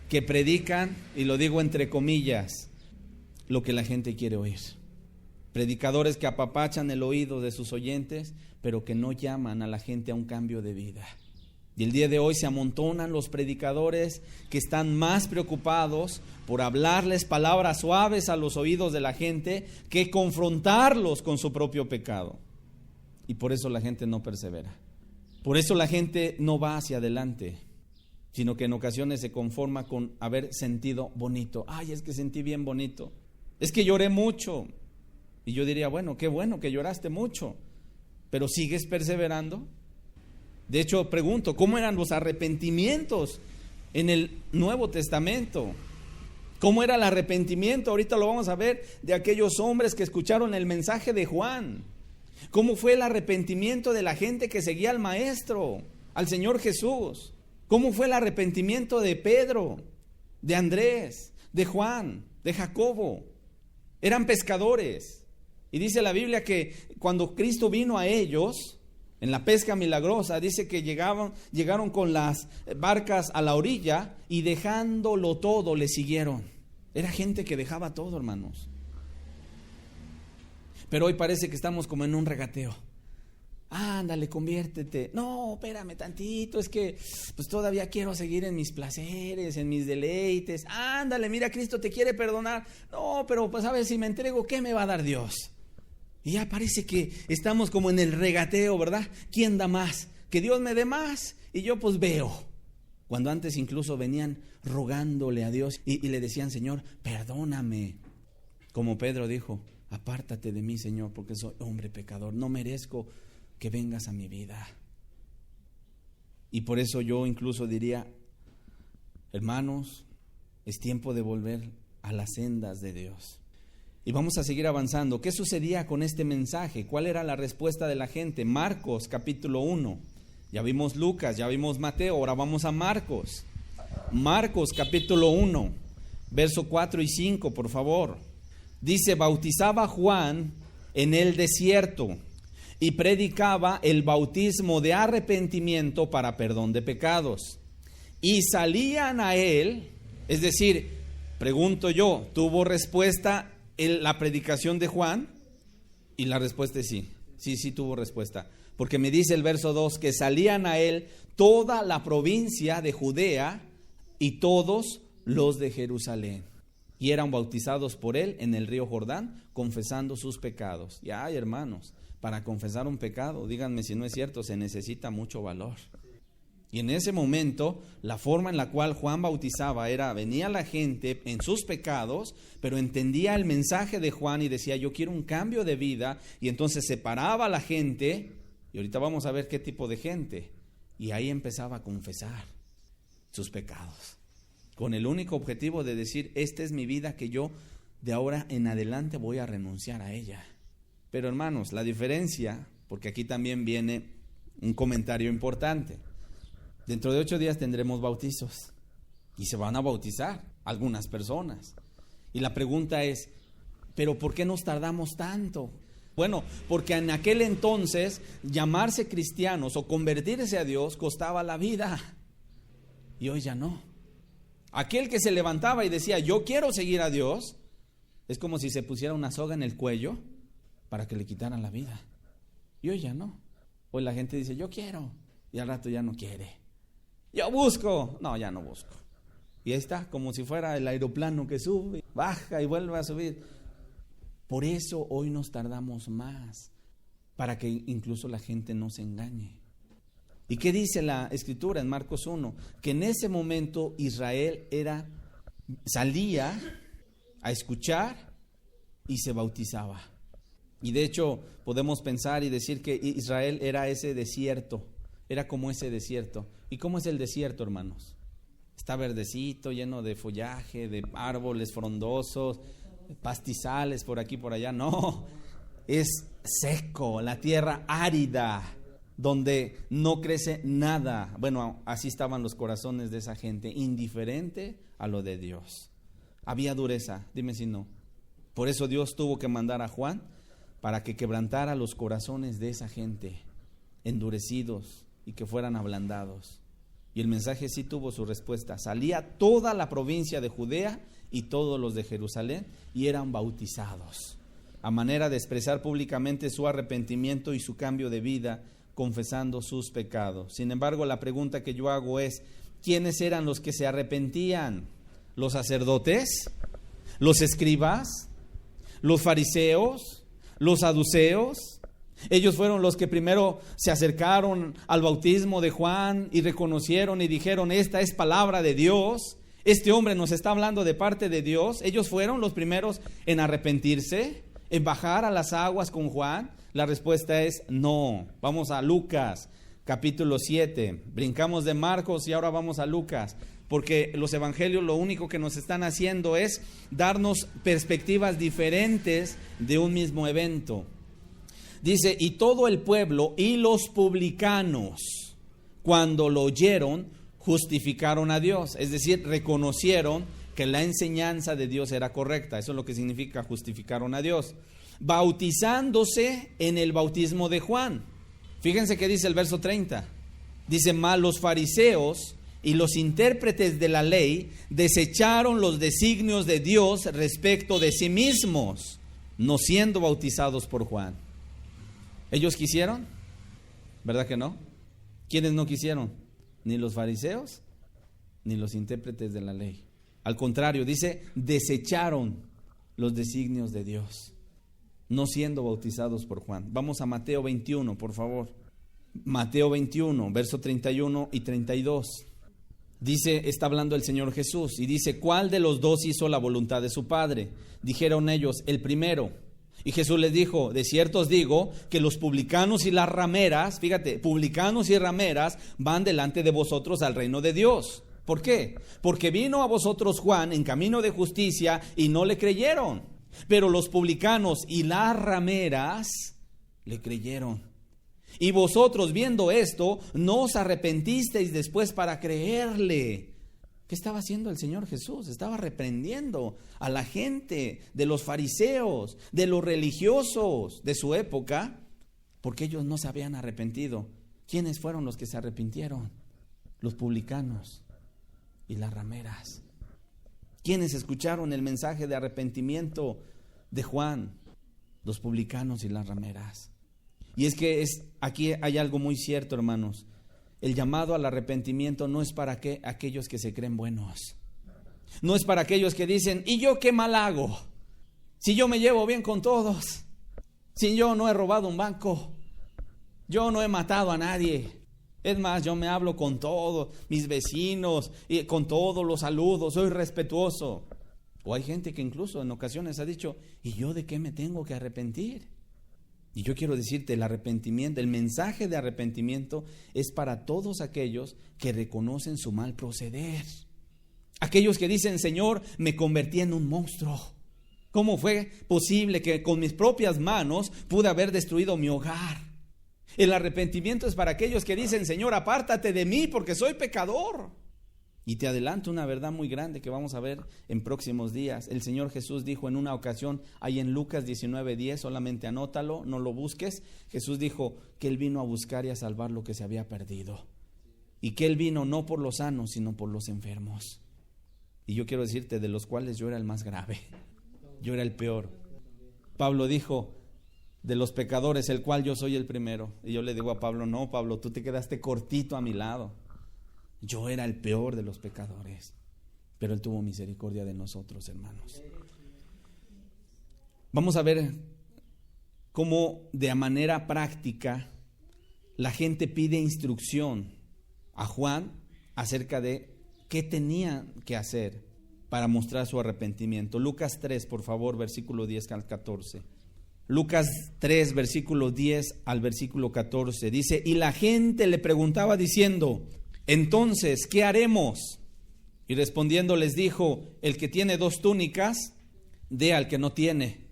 que predican, y lo digo entre comillas, lo que la gente quiere oír. Predicadores que apapachan el oído de sus oyentes, pero que no llaman a la gente a un cambio de vida. Y el día de hoy se amontonan los predicadores que están más preocupados por hablarles palabras suaves a los oídos de la gente que confrontarlos con su propio pecado. Y por eso la gente no persevera. Por eso la gente no va hacia adelante, sino que en ocasiones se conforma con haber sentido bonito. Ay, es que sentí bien bonito. Es que lloré mucho. Y yo diría, bueno, qué bueno que lloraste mucho, pero ¿sigues perseverando? De hecho, pregunto, ¿cómo eran los arrepentimientos en el Nuevo Testamento? ¿Cómo era el arrepentimiento? Ahorita lo vamos a ver de aquellos hombres que escucharon el mensaje de Juan. ¿Cómo fue el arrepentimiento de la gente que seguía al Maestro, al Señor Jesús? ¿Cómo fue el arrepentimiento de Pedro, de Andrés, de Juan, de Jacobo? Eran pescadores. Y dice la Biblia que cuando Cristo vino a ellos, en la pesca milagrosa, dice que llegaron con las barcas a la orilla y dejándolo todo le siguieron. Era gente que dejaba todo, hermanos. Pero hoy parece que estamos como en un regateo. Ándale, conviértete. No, espérame tantito, es que pues todavía quiero seguir en mis placeres, en mis deleites. Ándale, mira, Cristo te quiere perdonar. No, pero pues a ver, si me entrego, ¿qué me va a dar Dios? Y ya parece que estamos como en el regateo, ¿verdad? ¿Quién da más? Que Dios me dé más y yo pues veo. Cuando antes incluso venían rogándole a Dios y le decían, Señor, perdóname. Como Pedro dijo, apártate de mí, Señor, porque soy hombre pecador. No merezco que vengas a mi vida. Y por eso yo incluso diría, hermanos, es tiempo de volver a las sendas de Dios. Y vamos a seguir avanzando. ¿Qué sucedía con este mensaje? ¿Cuál era la respuesta de la gente? Marcos capítulo 1. Ya vimos Lucas, ya vimos Mateo, ahora vamos a Marcos. Marcos capítulo 1, verso 4 y 5, por favor. Dice, bautizaba Juan en el desierto y predicaba el bautismo de arrepentimiento para perdón de pecados. Y salían a él, es decir, pregunto yo, ¿tuvo respuesta la predicación de Juan? Y la respuesta es sí. Sí tuvo respuesta. Porque me dice el verso 2 que salían a él toda la provincia de Judea y todos los de Jerusalén. Y eran bautizados por él en el río Jordán, confesando sus pecados. Y ay, hermanos, para confesar un pecado, díganme si no es cierto, se necesita mucho valor. Y en ese momento, la forma en la cual Juan bautizaba era, venía la gente en sus pecados, pero entendía el mensaje de Juan y decía, yo quiero un cambio de vida, y entonces separaba a la gente, y ahorita vamos a ver qué tipo de gente, y ahí empezaba a confesar sus pecados, con el único objetivo de decir, esta es mi vida que yo de ahora en adelante voy a renunciar a ella. Pero hermanos, la diferencia, porque aquí también viene un comentario importante. Dentro de 8 días tendremos bautizos y se van a bautizar algunas personas. Y la pregunta es, ¿pero por qué nos tardamos tanto? Bueno, porque en aquel entonces llamarse cristianos o convertirse a Dios costaba la vida. Y hoy ya no. Aquel que se levantaba y decía, yo quiero seguir a Dios, es como si se pusiera una soga en el cuello para que le quitaran la vida. Y hoy ya no. Hoy la gente dice, yo quiero, y al rato ya no quiere. Yo busco, no, ya no busco. Y ahí está, como si fuera el aeroplano que sube, baja y vuelve a subir. Por eso hoy nos tardamos más, para que incluso la gente no se engañe. ¿Y qué dice la Escritura en Marcos 1? Que en ese momento Israel salía a escuchar y se bautizaba. Y de hecho podemos pensar y decir que Israel era ese desierto, era como ese desierto. ¿Y cómo es el desierto, hermanos? Está verdecito, lleno de follaje, de árboles frondosos, pastizales por aquí, por allá. No, es seco, la tierra árida, donde no crece nada. Bueno, así estaban los corazones de esa gente, indiferente a lo de Dios. Había dureza, dime si no. Por eso Dios tuvo que mandar a Juan para que quebrantara los corazones de esa gente, endurecidos, y que fueran ablandados. Y el mensaje sí tuvo su respuesta. Salía toda la provincia de Judea y todos los de Jerusalén y eran bautizados, a manera de expresar públicamente su arrepentimiento y su cambio de vida, confesando sus pecados. Sin embargo, la pregunta que yo hago es, ¿quiénes eran los que se arrepentían? ¿Los sacerdotes? ¿Los escribas? ¿Los fariseos? ¿Los saduceos? Ellos fueron los que primero se acercaron al bautismo de Juan y reconocieron y dijeron, esta es palabra de Dios, este hombre nos está hablando de parte de Dios. Ellos fueron los primeros en arrepentirse, en bajar a las aguas con Juan. La respuesta es no. Vamos a Lucas capítulo 7, brincamos de Marcos y ahora vamos a Lucas, porque los evangelios lo único que nos están haciendo es darnos perspectivas diferentes de un mismo evento. Dice, y todo el pueblo y los publicanos, cuando lo oyeron, justificaron a Dios. Es decir, reconocieron que la enseñanza de Dios era correcta. Eso es lo que significa justificaron a Dios. Bautizándose en el bautismo de Juan. Fíjense que dice el verso 30. Dice, mas los fariseos y los intérpretes de la ley desecharon los designios de Dios respecto de sí mismos, no siendo bautizados por Juan. ¿Ellos quisieron? ¿Verdad que no? ¿Quiénes no quisieron? Ni los fariseos, ni los intérpretes de la ley. Al contrario, dice, desecharon los designios de Dios, no siendo bautizados por Juan. Vamos a Mateo 21, por favor. Mateo 21, verso 31 y 32. Dice, está hablando el Señor Jesús, y dice, ¿cuál de los dos hizo la voluntad de su Padre? Dijeron ellos, el primero. Y Jesús les dijo, de cierto os digo que los publicanos y las rameras, fíjate, publicanos y rameras van delante de vosotros al reino de Dios. ¿Por qué? Porque vino a vosotros Juan en camino de justicia y no le creyeron, pero los publicanos y las rameras le creyeron. Y vosotros viendo esto, no os arrepentisteis después para creerle. ¿Qué estaba haciendo el Señor Jesús? Estaba reprendiendo a la gente de los fariseos, de los religiosos de su época, porque ellos no se habían arrepentido. ¿Quiénes fueron los que se arrepintieron? Los publicanos y las rameras. ¿Quiénes escucharon el mensaje de arrepentimiento de Juan? Los publicanos y las rameras. Y es que aquí hay algo muy cierto, hermanos. El llamado al arrepentimiento no es para aquellos que se creen buenos. No es para aquellos que dicen, ¿y yo qué mal hago? Si yo me llevo bien con todos. Si yo no he robado un banco. Yo no he matado a nadie. Es más, yo me hablo con todos mis vecinos y con todos los saludos. Soy respetuoso. O hay gente que incluso en ocasiones ha dicho, ¿y yo de qué me tengo que arrepentir? Y yo quiero decirte, el arrepentimiento, el mensaje de arrepentimiento es para todos aquellos que reconocen su mal proceder. Aquellos que dicen, Señor, me convertí en un monstruo. ¿Cómo fue posible que con mis propias manos pude haber destruido mi hogar? El arrepentimiento es para aquellos que dicen: Señor, apártate de mí porque soy pecador. Y te adelanto una verdad muy grande que vamos a ver en próximos días. El Señor Jesús dijo en una ocasión, ahí en Lucas 19:10, solamente anótalo, no lo busques. Jesús dijo que Él vino a buscar y a salvar lo que se había perdido. Y que Él vino no por los sanos, sino por los enfermos. Y yo quiero decirte, de los cuales yo era el más grave. Yo era el peor. Pablo dijo, de los pecadores, el cual yo soy el primero. Y yo le digo a Pablo: no, Pablo, tú te quedaste cortito a mi lado. Yo era el peor de los pecadores, pero Él tuvo misericordia de nosotros, hermanos. Vamos a ver cómo de manera práctica la gente pide instrucción a Juan acerca de qué tenía que hacer para mostrar su arrepentimiento. Lucas 3, por favor, versículo 10 al 14. Lucas 3, versículo 10 al versículo 14. Dice: y la gente le preguntaba diciendo: entonces, ¿qué haremos? Y respondiendo les dijo: el que tiene 2 túnicas, dé al que no tiene.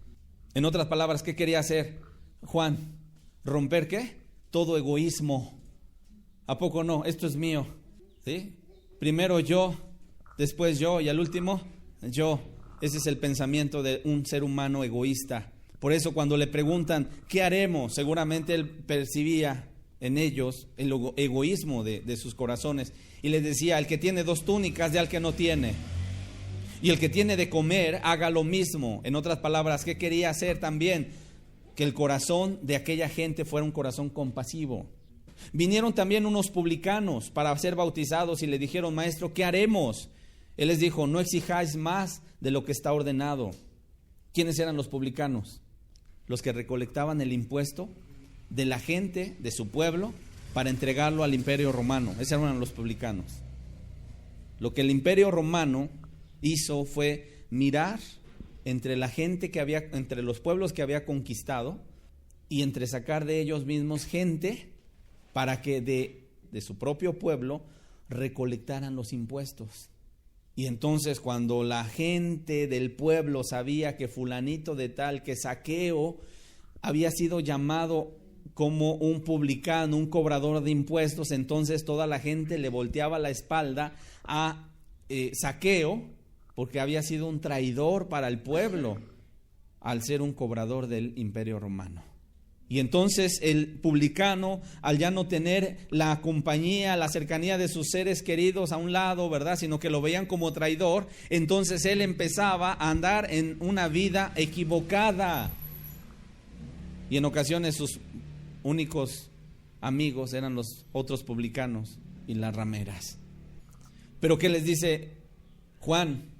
En otras palabras, ¿qué quería hacer Juan? ¿Romper qué? Todo egoísmo. ¿A poco no? Esto es mío, ¿sí? Primero yo, después yo y al último yo. Ese es el pensamiento de un ser humano egoísta. Por eso cuando le preguntan ¿qué haremos?, seguramente él percibía en ellos el egoísmo de sus corazones, y les decía: el que tiene 2 túnicas, dé al que no tiene, y el que tiene de comer, haga lo mismo. En otras palabras, ¿qué quería hacer también? Que el corazón de aquella gente fuera un corazón compasivo. Vinieron también unos publicanos para ser bautizados y le dijeron: maestro, ¿qué haremos? Él les dijo: no exijáis más de lo que está ordenado. ¿Quiénes eran los publicanos? Los que recolectaban el impuesto de la gente, de su pueblo, para entregarlo al imperio romano. Esos eran los publicanos. Lo que el imperio romano hizo fue mirar entre la gente que había, entre los pueblos que había conquistado, y entre sacar de ellos mismos gente para que de su propio pueblo recolectaran los impuestos. Y entonces cuando la gente del pueblo sabía que fulanito de tal, que Zaqueo, había sido llamado como un publicano, un cobrador de impuestos, entonces toda la gente le volteaba la espalda a Zaqueo, porque había sido un traidor para el pueblo al ser un cobrador del imperio romano. Y entonces el publicano, al ya no tener la compañía, la cercanía de sus seres queridos a un lado, ¿verdad?, sino que lo veían como traidor, entonces él empezaba a andar en una vida equivocada. Y en ocasiones sus únicos amigos eran los otros publicanos y las rameras. Pero ¿qué les dice Juan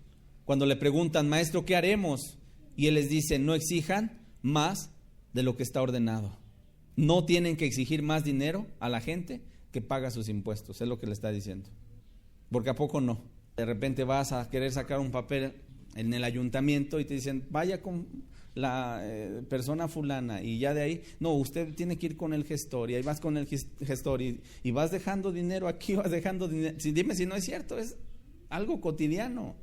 cuando le preguntan: maestro, ¿qué haremos? Y él les dice: no exijan más de lo que está ordenado. No tienen que exigir más dinero a la gente que paga sus impuestos, es lo que le está diciendo. Porque ¿a poco no? De repente vas a querer sacar un papel en el ayuntamiento y te dicen: vaya con la persona fulana, y ya de ahí, no, usted tiene que ir con el gestor, y ahí vas con el gestor y vas dejando dinero aquí, vas dejando dinero. Dime si no es cierto, es algo cotidiano.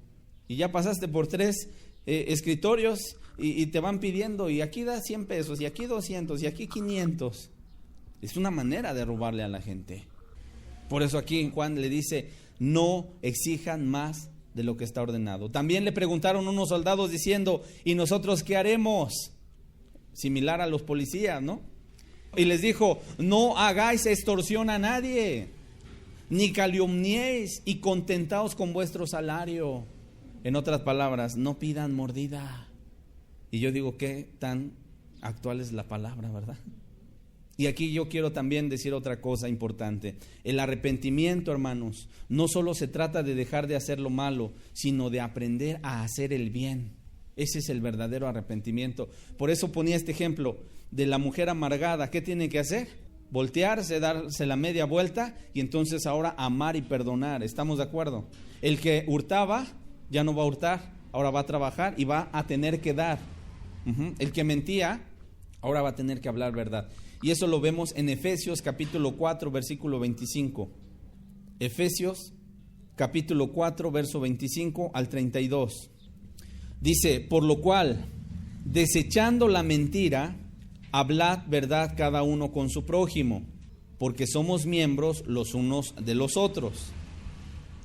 Y ya pasaste por 3 escritorios y te van pidiendo: y aquí da 100 pesos, y aquí 200, y aquí 500. Es una manera de robarle a la gente. Por eso aquí Juan le dice: no exijan más de lo que está ordenado. También le preguntaron unos soldados diciendo: ¿y nosotros qué haremos? Similar a los policías, ¿no? Y les dijo: no hagáis extorsión a nadie, ni calumniéis, y contentaos con vuestro salario. En otras palabras, no pidan mordida. Y yo digo, qué tan actual es la palabra, ¿verdad? Y aquí yo quiero también decir otra cosa importante. El arrepentimiento, hermanos, no solo se trata de dejar de hacer lo malo, sino de aprender a hacer el bien. Ese es el verdadero arrepentimiento. Por eso ponía este ejemplo de la mujer amargada. ¿Qué tiene que hacer? Voltearse, darse la media vuelta, y entonces ahora amar y perdonar. ¿Estamos de acuerdo? El que hurtaba ya no va a hurtar, ahora va a trabajar y va a tener que dar. El que mentía ahora va a tener que hablar verdad. Y eso lo vemos en Efesios capítulo 4, versículo 25. Efesios capítulo 4, verso 25 al 32. Dice, por lo cual, desechando la mentira, hablad verdad cada uno con su prójimo, porque somos miembros los unos de los otros.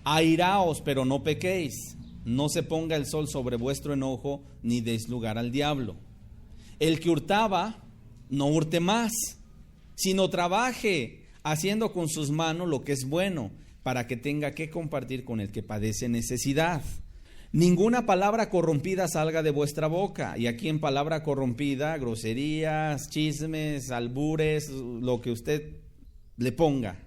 Airaos, pero no pequéis, no se ponga el sol sobre vuestro enojo, ni deis lugar al diablo. El que hurtaba, no hurte más, sino trabaje, haciendo con sus manos lo que es bueno, para que tenga que compartir con el que padece necesidad. Ninguna palabra corrompida salga de vuestra boca. Y aquí en palabra corrompida, groserías, chismes, albures, lo que usted le ponga.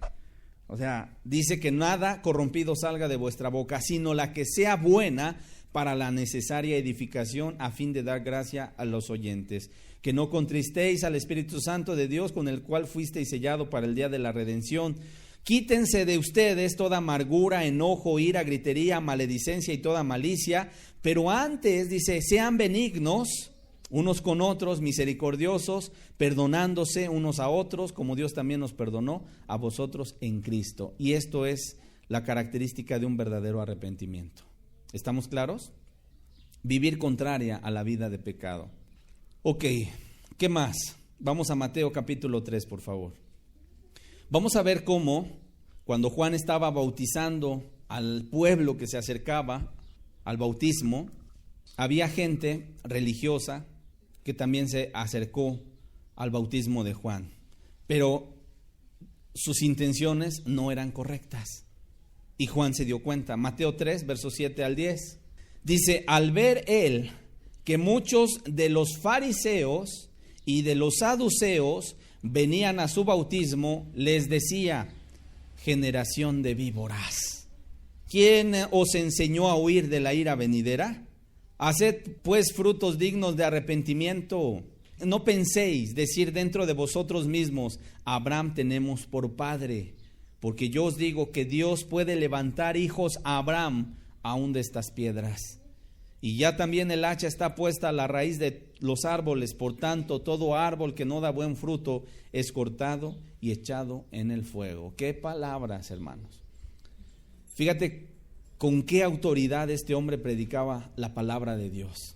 O sea, dice que nada corrompido salga de vuestra boca, sino la que sea buena para la necesaria edificación, a fin de dar gracia a los oyentes. Que no contristéis al Espíritu Santo de Dios, con el cual fuisteis sellado para el día de la redención. Quítense de ustedes toda amargura, enojo, ira, gritería, maledicencia y toda malicia, pero antes, dice, sean benignos unos con otros, misericordiosos, perdonándose unos a otros, como Dios también nos perdonó a vosotros en Cristo. Y esto es la característica de un verdadero arrepentimiento. ¿Estamos claros? Vivir contraria a la vida de pecado. Ok, ¿qué más? Vamos a Mateo capítulo 3, por favor. Vamos a ver cómo, cuando Juan estaba bautizando al pueblo que se acercaba al bautismo, había gente religiosa que también se acercó al bautismo de Juan, pero sus intenciones no eran correctas. Y Juan se dio cuenta. Mateo 3, versos 7 al 10. Dice, al ver él que muchos de los fariseos y de los saduceos venían a su bautismo, les decía, generación de víboras, ¿quién os enseñó a huir de la ira venidera? Haced pues frutos dignos de arrepentimiento. No penséis decir dentro de vosotros mismos, Abraham tenemos por padre, porque yo os digo que Dios puede levantar hijos a Abraham aún de estas piedras. Y ya también el hacha está puesta a la raíz de los árboles, por tanto todo árbol que no da buen fruto es cortado y echado en el fuego. Qué palabras, hermanos. Fíjate con qué autoridad este hombre predicaba la palabra de Dios.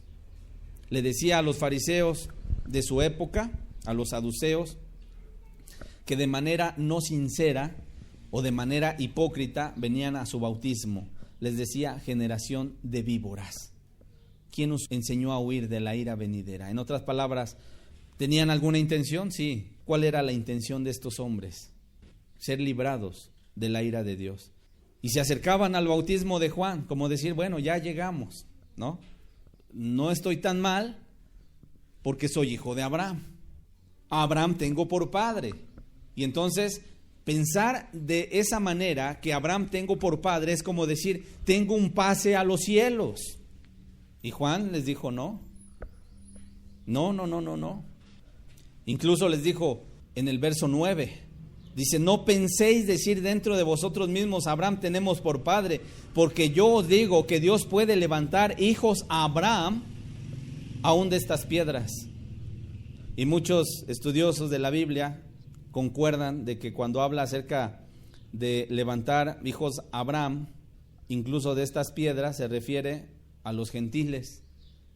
Le decía a los fariseos de su época, a los saduceos, que de manera no sincera o de manera hipócrita venían a su bautismo. Les decía, generación de víboras. ¿Quién nos enseñó a huir de la ira venidera? En otras palabras, ¿tenían alguna intención? Sí. ¿Cuál era la intención de estos hombres? Ser librados de la ira de Dios. Y se acercaban al bautismo de Juan, como decir, bueno, ya llegamos, ¿no? No estoy tan mal porque soy hijo de Abraham. A Abraham tengo por padre. Y entonces, pensar de esa manera, que Abraham tengo por padre, es como decir, tengo un pase a los cielos. Y Juan les dijo, no. Incluso les dijo en el verso 9, dice, no penséis decir dentro de vosotros mismos, Abraham tenemos por padre, porque yo os digo que Dios puede levantar hijos a Abraham aún de estas piedras. Y muchos estudiosos de la Biblia concuerdan de que cuando habla acerca de levantar hijos a Abraham, incluso de estas piedras, se refiere a los gentiles,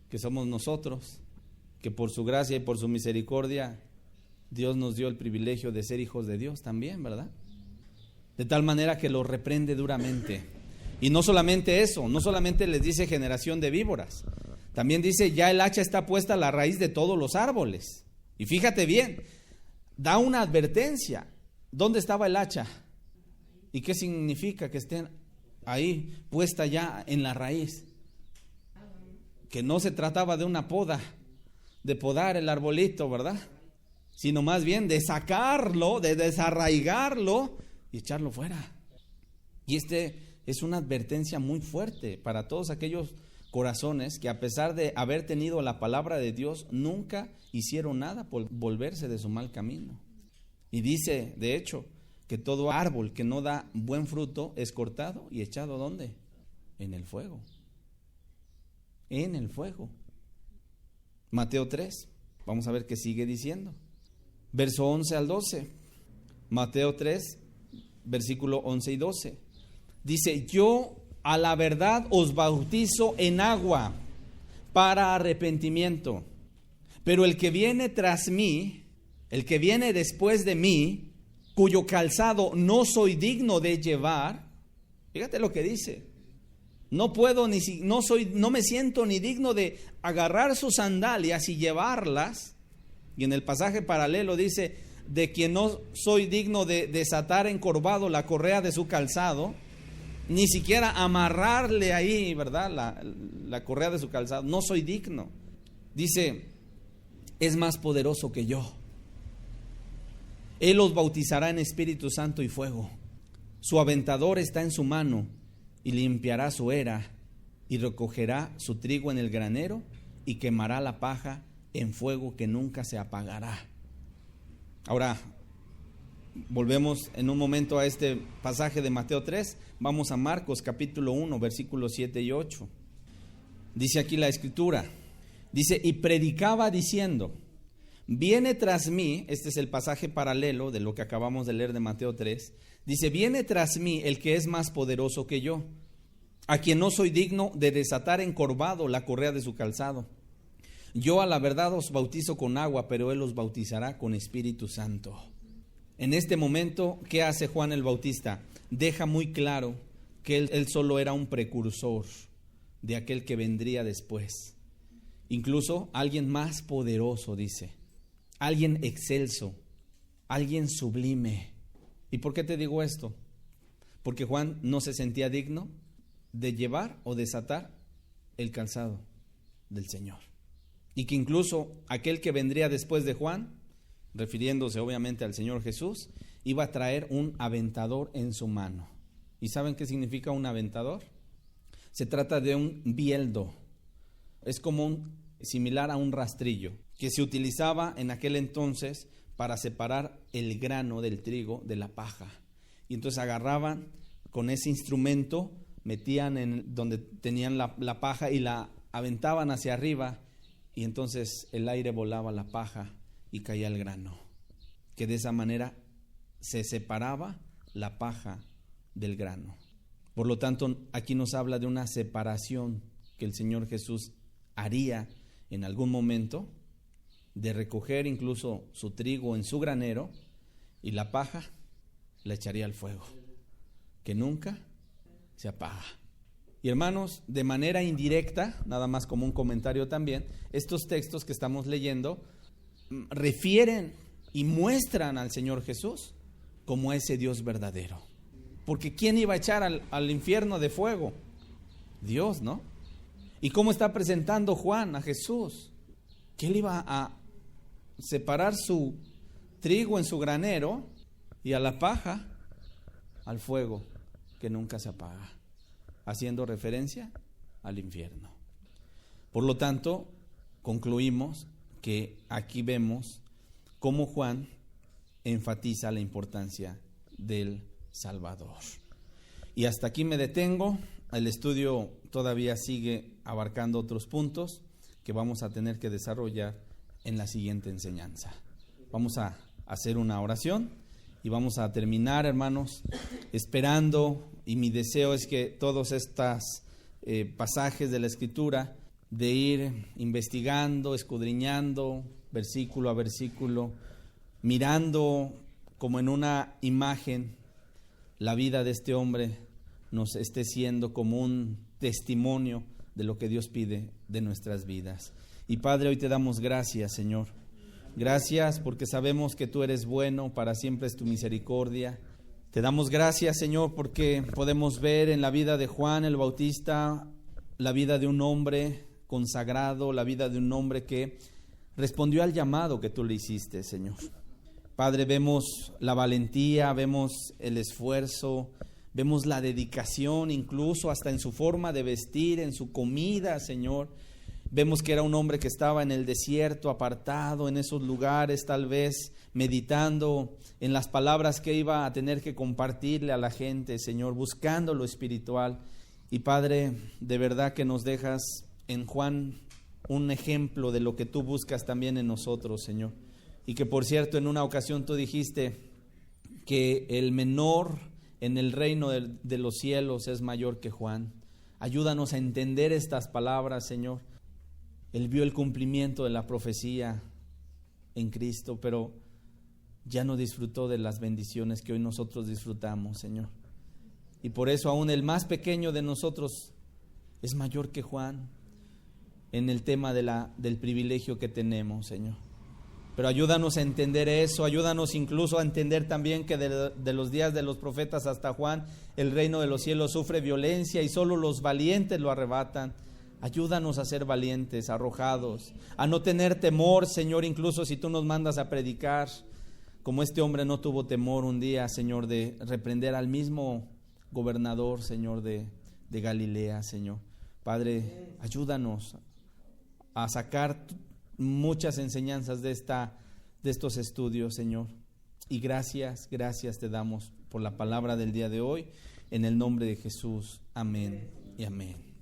que somos nosotros, que por su gracia y por su misericordia Dios nos dio el privilegio de ser hijos de Dios también, ¿verdad? De tal manera que los reprende duramente. Y no solamente eso, no solamente les dice generación de víboras, también dice, ya el hacha está puesta a la raíz de todos los árboles. Y fíjate bien, da una advertencia. ¿Dónde estaba el hacha? ¿Y qué significa que estén ahí puesta ya en la raíz? Que no se trataba de una poda, de podar el arbolito, ¿verdad? Sino más bien de sacarlo, de desarraigarlo y echarlo fuera. Y es una advertencia muy fuerte para todos aquellos corazones que, a pesar de haber tenido la palabra de Dios, nunca hicieron nada por volverse de su mal camino. Y dice, de hecho, que todo árbol que no da buen fruto es cortado y echado ¿dónde? En el fuego. En el fuego. Mateo 3, vamos a ver qué sigue diciendo. Verso 11 al 12. Mateo 3, versículo 11 y 12. Dice, yo a la verdad os bautizo en agua para arrepentimiento. Pero el que viene tras mí, el que viene después de mí, cuyo calzado no soy digno de llevar, fíjate lo que dice. No me siento ni digno de agarrar sus sandalias y llevarlas. Y en el pasaje paralelo dice, de quien no soy digno de desatar encorvado la correa de su calzado, ni siquiera amarrarle ahí, ¿verdad? La correa de su calzado, no soy digno. Dice, es más poderoso que yo. Él los bautizará en Espíritu Santo y fuego. Su aventador está en su mano y limpiará su era y recogerá su trigo en el granero y quemará la paja en fuego que nunca se apagará. Ahora, volvemos en un momento a este pasaje de Mateo 3. Vamos a Marcos capítulo 1, versículos 7 y 8. Dice aquí la escritura. Dice, y predicaba diciendo, viene tras mí, este es el pasaje paralelo de lo que acabamos de leer de Mateo 3. Dice, viene tras mí el que es más poderoso que yo, a quien no soy digno de desatar encorvado la correa de su calzado. Yo a la verdad os bautizo con agua, pero él os bautizará con Espíritu Santo. En este momento, ¿qué hace Juan el Bautista? Deja muy claro que él solo era un precursor de aquel que vendría después. Incluso alguien más poderoso, dice. Alguien excelso, alguien sublime. ¿Y por qué te digo esto? Porque Juan no se sentía digno de llevar o desatar el calzado del Señor. Y que incluso aquel que vendría después de Juan, refiriéndose obviamente al Señor Jesús, iba a traer un aventador en su mano. ¿Y saben qué significa un aventador? Se trata de un bieldo. Es como similar a un rastrillo que se utilizaba en aquel entonces para separar el grano del trigo de la paja. Y entonces agarraban con ese instrumento, metían en donde tenían la paja y la aventaban hacia arriba, y entonces el aire volaba la paja y caía el grano, que de esa manera se separaba la paja del grano. Por lo tanto, aquí nos habla de una separación que el Señor Jesús haría en algún momento, de recoger incluso su trigo en su granero, y la paja la echaría al fuego, que nunca se apaga. Y hermanos, de manera indirecta, nada más como un comentario también, estos textos que estamos leyendo refieren y muestran al Señor Jesús como ese Dios verdadero. Porque ¿quién iba a echar al infierno de fuego? Dios, ¿no? ¿Y cómo está presentando Juan a Jesús? Que él iba a separar su trigo en su granero y a la paja al fuego que nunca se apaga, haciendo referencia al infierno. Por lo tanto, concluimos que aquí vemos cómo Juan enfatiza la importancia del Salvador. Y hasta aquí me detengo. El estudio todavía sigue abarcando otros puntos que vamos a tener que desarrollar en la siguiente enseñanza. Vamos a hacer una oración y vamos a terminar, hermanos, esperando, y mi deseo es que todos estos pasajes de la Escritura, de ir investigando, escudriñando, versículo a versículo, mirando como en una imagen la vida de este hombre, nos esté siendo como un testimonio de lo que Dios pide de nuestras vidas. Y Padre, hoy te damos gracias, Señor. Gracias porque sabemos que tú eres bueno, para siempre es tu misericordia. Te damos gracias, Señor, porque podemos ver en la vida de Juan el Bautista la vida de un hombre consagrado, la vida de un hombre que respondió al llamado que tú le hiciste, Señor. Padre, vemos la valentía, vemos el esfuerzo, vemos la dedicación, incluso hasta en su forma de vestir, en su comida, Señor. Vemos que era un hombre que estaba en el desierto, apartado en esos lugares, tal vez meditando en las palabras que iba a tener que compartirle a la gente, Señor, buscando lo espiritual. Y Padre, de verdad que nos dejas en Juan un ejemplo de lo que tú buscas también en nosotros, Señor. Y que por cierto, en una ocasión tú dijiste que el menor en el reino de los cielos es mayor que Juan. Ayúdanos a entender estas palabras, Señor. Él vio el cumplimiento de la profecía en Cristo, pero ya no disfrutó de las bendiciones que hoy nosotros disfrutamos, Señor. Y por eso aún el más pequeño de nosotros es mayor que Juan en el tema del privilegio que tenemos, Señor. Pero ayúdanos a entender eso, ayúdanos incluso a entender también que de los días de los profetas hasta Juan, el reino de los cielos sufre violencia y solo los valientes lo arrebatan. Ayúdanos a ser valientes, arrojados, a no tener temor, Señor, incluso si tú nos mandas a predicar, como este hombre no tuvo temor un día, Señor, de reprender al mismo gobernador, Señor, de Galilea, Señor. Padre, ayúdanos a sacar muchas enseñanzas de estos estudios, Señor. Y gracias te damos por la palabra del día de hoy. En el nombre de Jesús. Amén y amén.